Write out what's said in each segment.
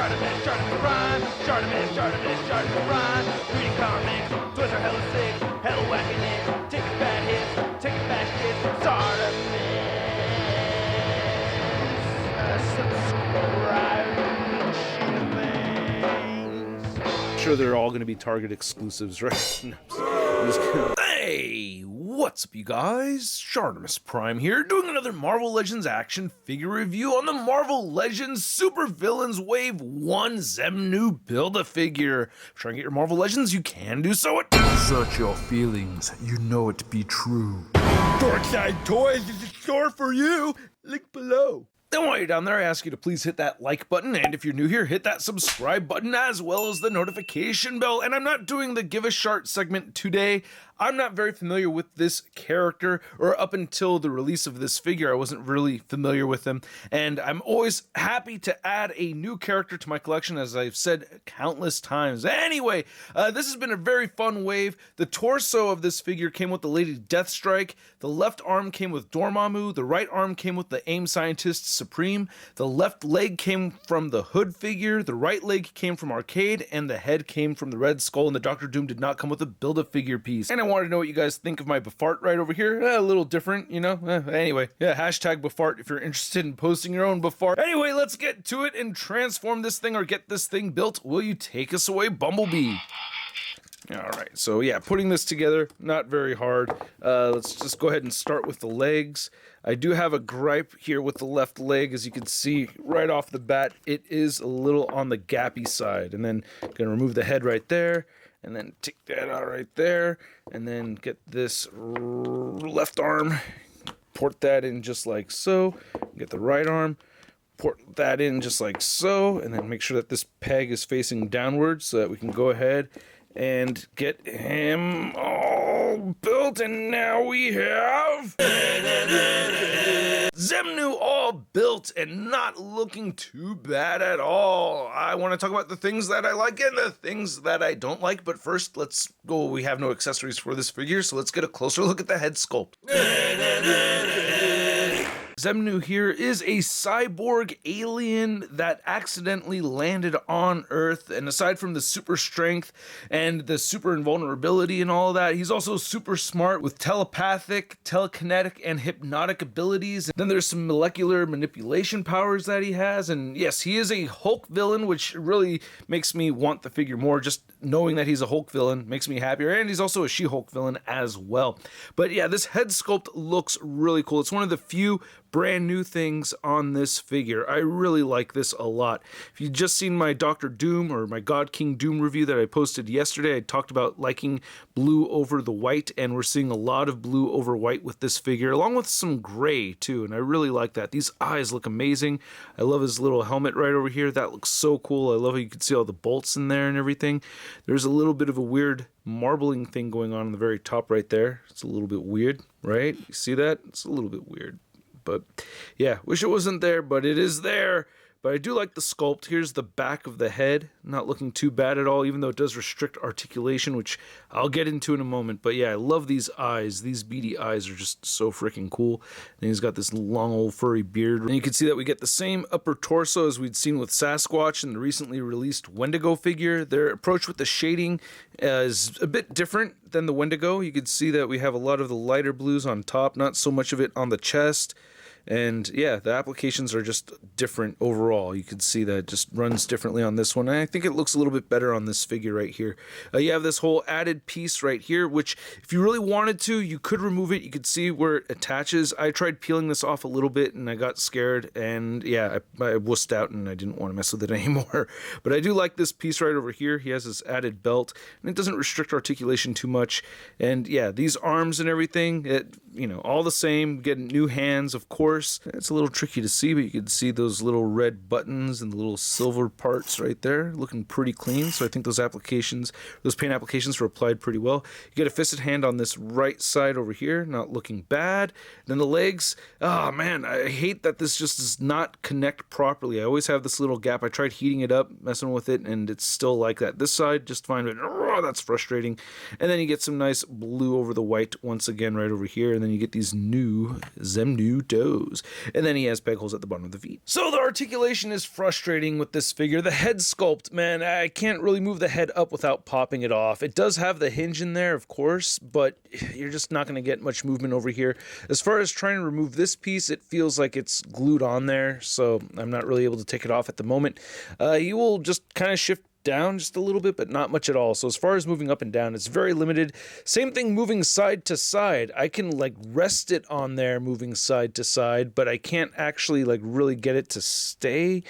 ShartimusPrime, ShartimusPrime. Reading comics, toys are hella sick, hella whacking it, taking bad hits, taking bad shit. Subscribe. Sure, they're all going to be Target exclusives, right? No, I'm just kidding. Hey, what's up, you guys? ShartimusPrime here, doing another Marvel Legends action figure review on the Marvel Legends Super Villains Wave 1 Xemnu Build-A-Figure. Trying to get your Marvel Legends, you can do so at Search your feelings, you know it be true. Dorkside Toys is a store for you. Link below. Then while you're down there, I ask you to please hit that like button, and if you're new here, hit that subscribe button as well as the notification bell. And I'm not doing the Give a Shart segment today. I'm not very familiar with this character, or up until the release of this figure, I wasn't really familiar with him. And I'm always happy to add a new character to my collection, as I've said countless times. Anyway, this has been a very fun wave. The torso of this figure came with the Lady Deathstrike. The left arm came with Dormammu. The right arm came with the AIM Scientist Supreme. The left leg came from the Hood figure. The right leg came from Arcade. And the head came from the Red Skull. And the Doctor Doom did not come with a Build-A-Figure piece. And I wanted to know what you guys think of my Bafart right over here. A little different, you know? Anyway, yeah, hashtag Bafart if you're interested in posting your own Bafart. Anyway, let's get to it and transform this thing or get this thing built. Will you take us away, Bumblebee? Alright, so yeah, putting this together, not very hard. Let's just go ahead and start with the legs. I do have a gripe here with the left leg. As you can see right off the bat, it is a little on the gappy side. And then I'm going to remove the head right there, and then take that out right there, and then get this left arm, port that in just like so, get the right arm, port that in just like so, and then make sure that this peg is facing downwards so that we can go ahead and get him all built. And now we have Xemnu all built and not looking too bad at all. I want to talk about the things that I like and the things that I don't like, but first let's go. We have no accessories for this figure, so let's get a closer look at the head sculpt. Xemnu here is a cyborg alien that accidentally landed on Earth, and aside from the super strength and the super invulnerability and all of that, he's also super smart with telepathic, telekinetic, and hypnotic abilities. And then there's some molecular manipulation powers that he has, and yes, he is a Hulk villain, which really makes me want the figure more. Just knowing that he's a Hulk villain makes me happier, and he's also a She-Hulk villain as well. But yeah, this head sculpt looks really cool. It's one of the few brand new things on this figure. I really like this a lot. If you've just seen my Dr. Doom or my God King Doom review that I posted yesterday, I talked about liking blue over the white, and we're seeing a lot of blue over white with this figure, along with some gray too, and I really like that. These eyes look amazing. I love his little helmet right over here. That looks so cool. I love how you can see all the bolts in there and everything. There's a little bit of a weird marbling thing going on the very top right there. It's a little bit weird, right? You see that? It's a little bit weird. But yeah, wish it wasn't there, but it is there. But I do like the sculpt. Here's the back of the head. Not looking too bad at all, even though it does restrict articulation, which I'll get into in a moment. But yeah, I love these eyes. These beady eyes are just so freaking cool. And he's got this long old furry beard. And you can see that we get the same upper torso as we'd seen with Sasquatch in the recently released Wendigo figure. Their approach with the shading is a bit different than the Wendigo. You can see that we have a lot of the lighter blues on top, not so much of it on the chest. And yeah, the applications are just different overall. You can see that it just runs differently on this one. And I think it looks a little bit better on this figure right here. You have this whole added piece right here, which if you really wanted to, you could remove it. You could see where it attaches. I tried peeling this off a little bit and I got scared. And yeah, I wussed out and I didn't want to mess with it anymore. But I do like this piece right over here. He has this added belt and it doesn't restrict articulation too much. And yeah, these arms and everything, you know, all the same. Getting new hands, of course. It's a little tricky to see, but you can see those little red buttons and the little silver parts right there, looking pretty clean. So I think those applications, those paint applications were applied pretty well. You get a fisted hand on this right side over here, not looking bad. Then the legs, oh man, I hate that this just does not connect properly. I always have this little gap. I tried heating it up, messing with it, and it's still like that. This side, just fine, but oh, that's frustrating. And then you get some nice blue over the white once again right over here, and then you get these new Xemnu toes. toes. And then he has peg holes at the bottom of the feet. So the articulation is frustrating with this figure. The head sculpt, man, I can't really move the head up without popping it off. It does have the hinge in there, of course, but you're just not going to get much movement over here. As far as trying to remove this piece, it feels like it's glued on there, so I'm not really able to take it off at the moment. You will just kind of shift down just a little bit, but not much at all. So as far as moving up and down, it's very limited. Same thing moving side to side. I can like rest it on there moving side to side, but I can't actually like really get it to stay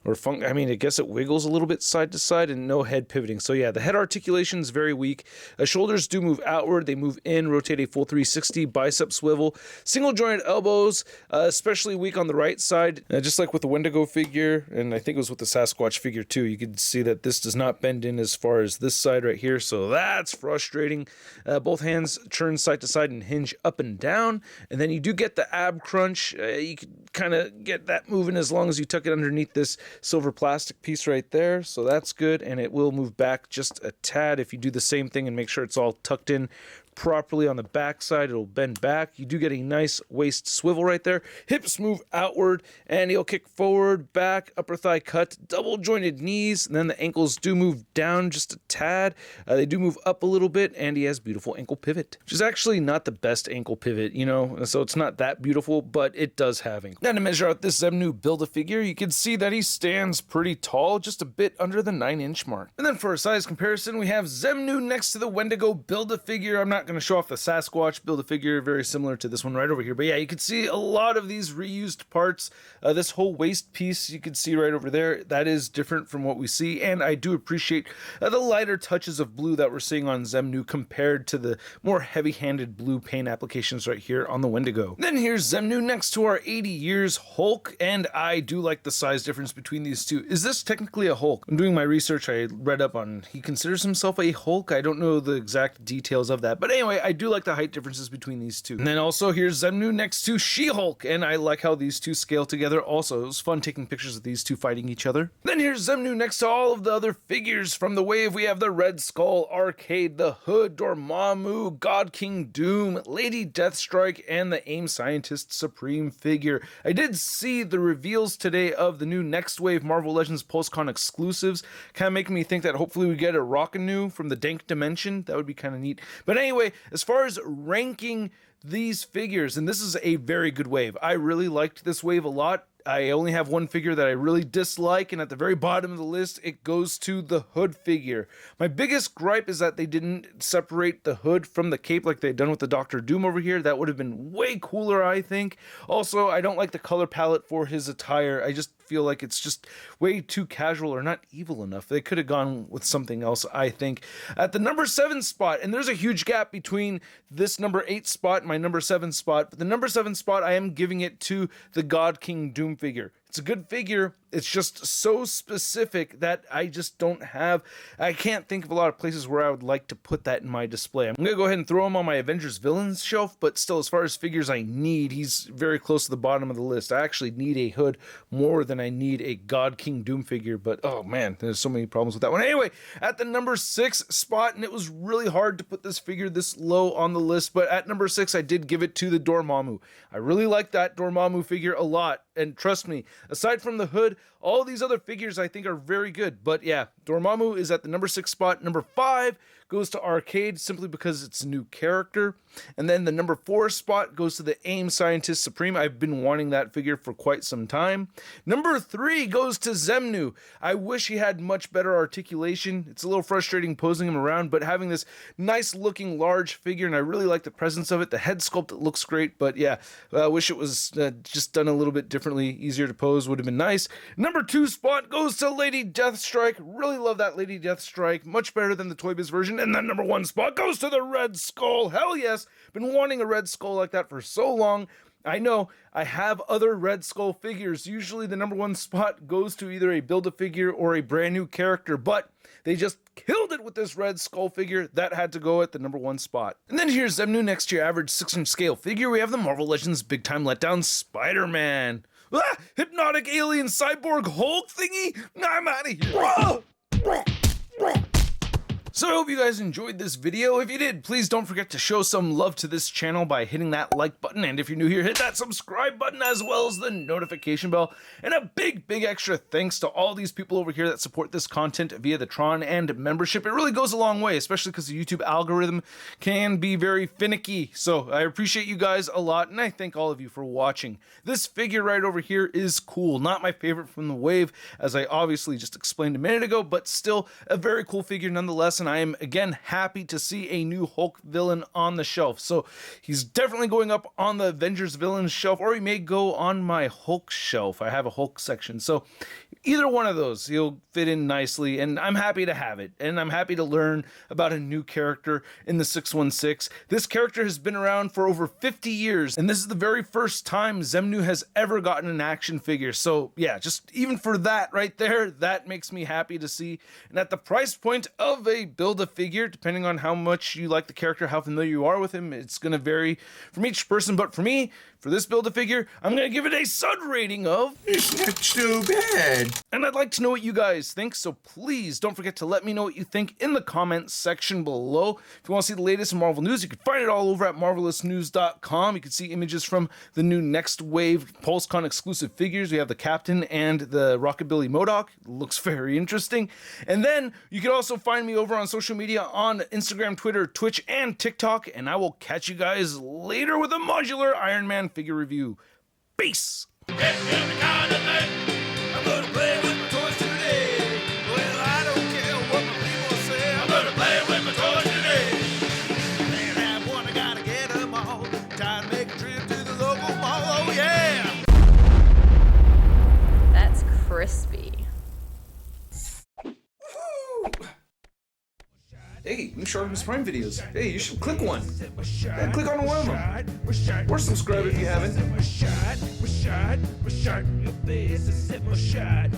or I mean, I guess it wiggles a little bit side to side and no head pivoting. So yeah, the head articulation is very weak. Shoulders do move outward. They move in, rotate a full 360, bicep swivel. Single jointed elbows, especially weak on the right side. Just like with the Wendigo figure, and I think it was with the Sasquatch figure too, you could see that this does not bend in as far as this side right here, so that's frustrating. Both hands turn side to side and hinge up and down, and then you do get the ab crunch. You can kind of get that moving as long as you tuck it underneath this silver plastic piece right there, so that's good, and it will move back just a tad if you do the same thing and make sure it's all tucked in properly on the back side. It'll bend back. You do get a nice waist swivel right there. Hips move outward and he'll kick forward, back, upper thigh cut, double jointed knees, and then the ankles do move down just a tad. They do move up a little bit, and he has beautiful ankle pivot, which is actually not the best ankle pivot, you know, so it's not that beautiful, but it does have ankle. Now to measure out this Xemnu Build-A-Figure, you can see that he stands pretty tall, just a bit under the 9-inch mark. And then for a size comparison, we have Xemnu next to the Wendigo Build-A-Figure. I'm not going to show off the Sasquatch Build-A-Figure, very similar to this one right over here, but yeah, you can see a lot of these reused parts. This whole waist piece you can see right over there, that is different from what we see, and I do appreciate the lighter touches of blue that we're seeing on Xemnu compared to the more heavy-handed blue paint applications right here on the Wendigo. Then here's Xemnu next to our 80 years Hulk, and I do like the size difference between these two. Is this technically a Hulk? I'm doing my research. I read up on he considers himself a Hulk. I don't know the exact details of that, but anyway, I do like the height differences between these two. And then also here's Xemnu next to She-Hulk, and I like how these two scale together also. It was fun taking pictures of these two fighting each other. Then here's Xemnu next to all of the other figures from the wave. We have the Red Skull, Arcade, the Hood, Dormammu, God King Doom, Lady Deathstrike, and the AIM Scientist Supreme figure. I did see the reveals today of the new Next Wave Marvel Legends PulseCon exclusives, kind of making me think that hopefully we get a Rockanu from the Dank Dimension. That would be kind of neat. But anyway, as far as ranking these figures, and this is a very good wave. I really liked this wave a lot. I only have one figure that I really dislike, and at the very bottom of the list, it goes to the Hood figure. My biggest gripe is that they didn't separate the hood from the cape like they'd done with the Doctor Doom over here. That would have been way cooler, I think. Also, I don't like the color palette for his attire. I just feel like it's just way too casual or not evil enough. They could have gone with something else, I think. At the number 7 spot, and there's a huge gap between this number 8 spot and my number 7 spot, but the number 7 spot, I am giving it to the God King Doom figure. It's a good figure. It's just so specific that I can't think of a lot of places where I would like to put that in my display. I'm going to go ahead and throw him on my Avengers Villains shelf, but still, as far as figures I need, he's very close to the bottom of the list. I actually need a Hood more than I need a God King Doom figure, but oh man, there's so many problems with that one. Anyway, at the number 6 spot, and it was really hard to put this figure this low on the list, but at number 6, I did give it to the Dormammu. I really like that Dormammu figure a lot, and trust me, aside from the Hood, all these other figures I think are very good. But yeah, Dormammu is at the number 6 spot. Number 5 goes to Arcade simply because it's a new character. And then the number 4 spot goes to the AIM Scientist Supreme. I've been wanting that figure for quite some time. Number 3 goes to Xemnu. I wish he had much better articulation. It's a little frustrating posing him around, but having this nice looking large figure, and I really like the presence of it. The head sculpt, it looks great, but yeah, I wish it was just done a little bit differently, easier to pose, would have been nice. Number 2 spot goes to Lady Deathstrike. Really love that Lady Deathstrike. Much better than the Toy Biz version. And then number 1 spot goes to the Red Skull. Hell yes. Been wanting a Red Skull like that for so long. I know I have other Red Skull figures. Usually the number 1 spot goes to either a Build-A-Figure or a brand new character, but they just killed it with this Red Skull figure. That had to go at the number 1 spot. And then here's Xemnu next to your average 6-inch scale figure. We have the Marvel Legends Big Time Letdown Spider-Man. Ah, hypnotic alien cyborg Hulk thingy? I'm out of here. So So I hope you guys enjoyed this video. If you did, please don't forget to show some love to this channel by hitting that like button. And if you're new here, hit that subscribe button as well as the notification bell. And a big extra thanks to all these people over here that support this content via the Tron and membership. It really goes a long way, especially because the YouTube algorithm can be very finicky. So I appreciate you guys a lot, and I thank all of you for watching. This figure right over here is cool. Not my favorite from the wave, as I obviously just explained a minute ago, but still a very cool figure nonetheless. And I am again happy to see a new Hulk villain on the shelf. So he's definitely going up on the Avengers villains shelf, or he may go on my Hulk shelf. I have a Hulk section. So either one of those, he'll fit in nicely, and I'm happy to have it. And I'm happy to learn about a new character in the 616. This character has been around for over 50 years, and this is the very first time Xemnu has ever gotten an action figure. So yeah, just even for that right there, that makes me happy to see. And at the price point of a Build-A-Figure, depending on how much you like the character, how familiar you are with him, it's going to vary from each person. But for me, for this Build-A-Figure, I'm going to give it a SUD rating of... It's not too bad. And I'd like to know what you guys think, so please don't forget to let me know what you think in the comments section below. If you want to see the latest in Marvel news, you can find it all over at marvelousnews.com. You can see images from the new Next Wave PulseCon exclusive figures. We have the Captain and the Rockabilly MODOK. Looks very interesting. And then you can also find me over on social media on Instagram, Twitter, Twitch, and TikTok. And I will catch you guys later with a modular Iron Man figure review. Peace! I'm gonna play with my toys today. Well, I don't care what my people say. I'm gonna play with my toys today. Can't have one, I gotta get them all. Time to make a trip to the local mall. Oh yeah! That's crispy. Hey, new ShartimusPrime videos. Hey, you should click one. Yeah, click on one of them. Or subscribe if you haven't. We're shot, your face is set, we're shot.